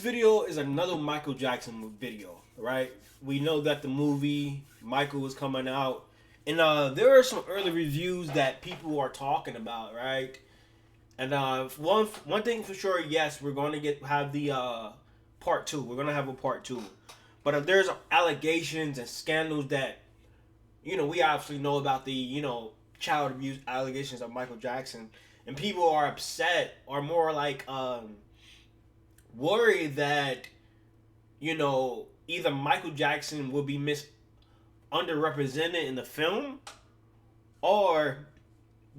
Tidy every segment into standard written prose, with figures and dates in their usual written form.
Video is another Michael Jackson video, right? We know that the movie Michael was coming out, and there are some early reviews that people are talking about, right? And one thing for sure, yes, we're going to have the part two. We're going to have a part two, but if there's allegations and scandals that we obviously know about the child abuse allegations of Michael Jackson, and people are upset or more like worried that either Michael Jackson will be underrepresented in the film, or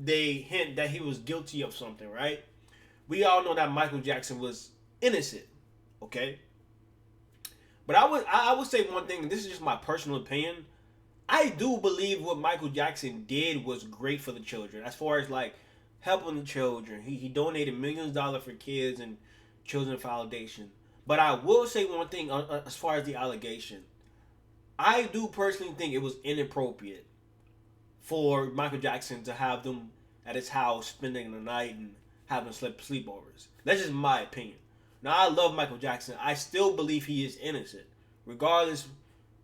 they hint that he was guilty of something, right? We all know that Michael Jackson was innocent, okay? But I would say one thing, and this is just my personal opinion. I do believe what Michael Jackson did was great for the children, as far as like helping the children. He donated millions of dollars for kids and children foundation. But I will say one thing as far as the allegation. I do personally think it was inappropriate for Michael Jackson to have them at his house spending the night and having sleepovers. That's just my opinion. Now I love Michael Jackson. I still believe he is innocent, regardless.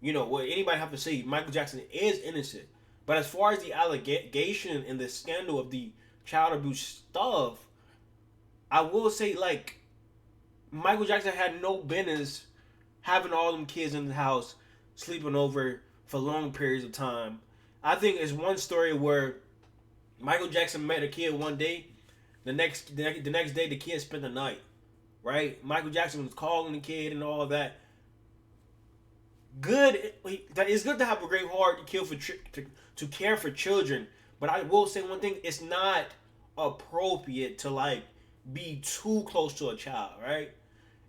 What anybody have to say. Michael Jackson is innocent. But as far as the allegation and the scandal of the child abuse stuff, I will say like Michael Jackson had no business having all them kids in the house sleeping over for long periods of time. I think it's one story where Michael Jackson met a kid one day. The next day, the kid spent the night. Right? Michael Jackson was calling the kid and all of that. Good. It's good to have a great heart to care for children. But I will say one thing: it's not appropriate to like be too close to a child, right?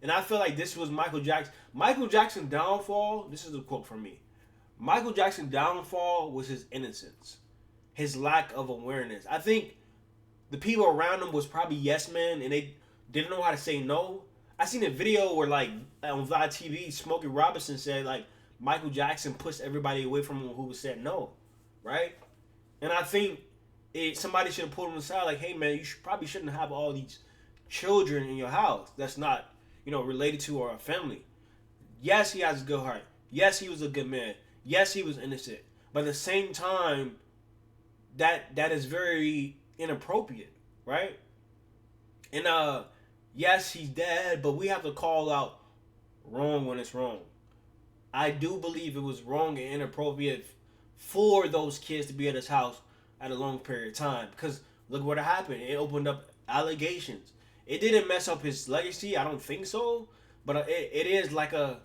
And I feel like this was Michael Jackson. Michael Jackson downfall. This is a quote from me. Michael Jackson downfall was his innocence, his lack of awareness. I think the people around him was probably yes men, and they didn't know how to say no. I seen a video where like on Vlad TV, Smokey Robinson said like Michael Jackson pushed everybody away from him who said no, right? And I think somebody should have pulled him aside like, hey man, probably shouldn't have all these children in your house. That's not related to our family. Yes, he has a good heart. Yes, he was a good man. Yes, he was innocent. But at the same time, that is very inappropriate, right? And yes, he's dead, but we have to call out wrong when it's wrong. I do believe it was wrong and inappropriate for those kids to be at his house at a long period of time. Because look what happened. It opened up allegations. It didn't mess up his legacy. I don't think so. But it is like a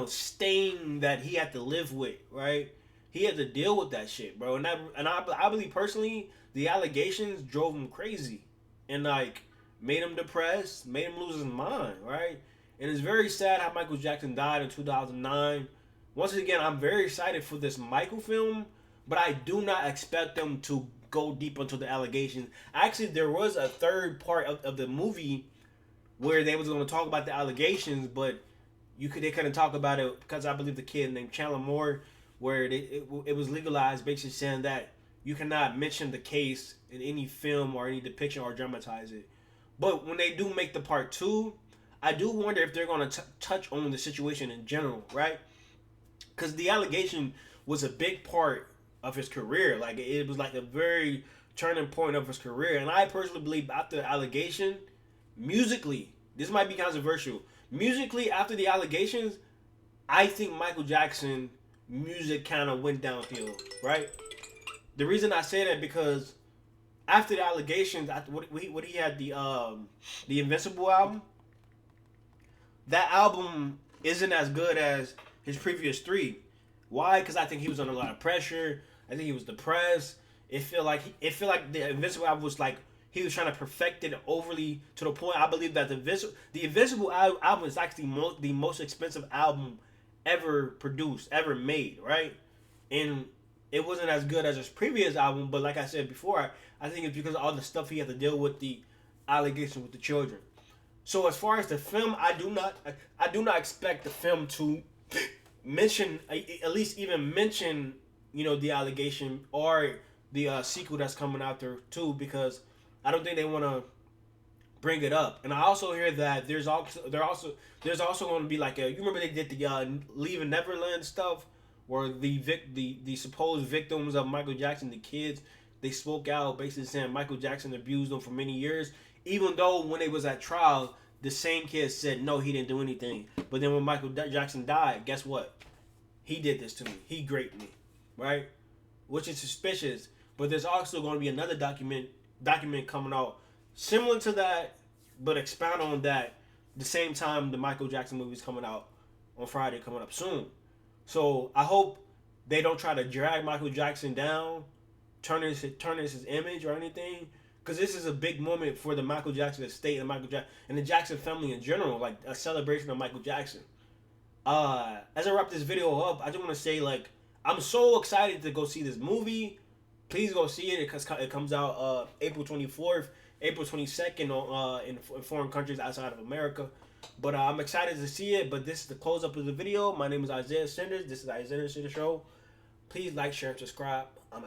stain that he had to live with, right? He had to deal with that shit, bro. And I believe personally the allegations drove him crazy, and like made him depressed, made him lose his mind, right? And it's very sad how Michael Jackson died in 2009. Once again, I'm very excited for this Michael film, but I do not expect them to go deep into the allegations. Actually, there was a third part of the movie where they was going to talk about the allegations, but they couldn't talk about it because I believe the kid named Chandler Moore, where it was legalized, basically saying that you cannot mention the case in any film or any depiction or dramatize it. But when they do make the part two, I do wonder if they're going to touch on the situation in general, right? Because the allegation was a big part of his career. Like it was like a very turning point of his career. And I personally believe after the allegation, musically, this might be controversial. Musically, after the allegations, I think Michael Jackson music kind of went downhill, right? The reason I say that because after the allegations, what he had the Invincible album. That album isn't as good as his previous three. Why? Because I think he was under a lot of pressure. I think he was depressed. It felt like the Invincible album was like he was trying to perfect it overly to the point. I believe that the Invincible album is actually the most expensive album ever produced, ever made, right? And it wasn't as good as his previous album, but like I said before, I think it's because of all the stuff he had to deal with, the allegations with the children. So as far as the film, I do not expect the film to mention, at least even mention, the allegation or the sequel that's coming out there too, because I don't think they want to bring it up. And I also hear that there's also going to be like a, you remember they did the Leaving Neverland stuff where the supposed victims of Michael Jackson, the kids, they spoke out basically saying Michael Jackson abused them for many years, even though when they was at trial the same kids said no, he didn't do anything. But then when Michael Jackson died, guess what? He did this to me. He raped me, right? Which is suspicious. But there's also going to be another document coming out similar to that, but expound on that. The same time the Michael Jackson movie is coming out on Friday, coming up soon. So I hope they don't try to drag Michael Jackson down, turn his image or anything, because this is a big moment for the Michael Jackson estate and the Jackson family in general, like a celebration of Michael Jackson. As I wrap this video up, I just want to say, like, I'm so excited to go see this movie. Please go see it because it comes out April 24th, April 22nd in foreign countries outside of America. But I'm excited to see it. But this is the close up of the video. My name is Isaiah Sanders. This is Isaiah Sanders Show. Please like, share, and subscribe. I'm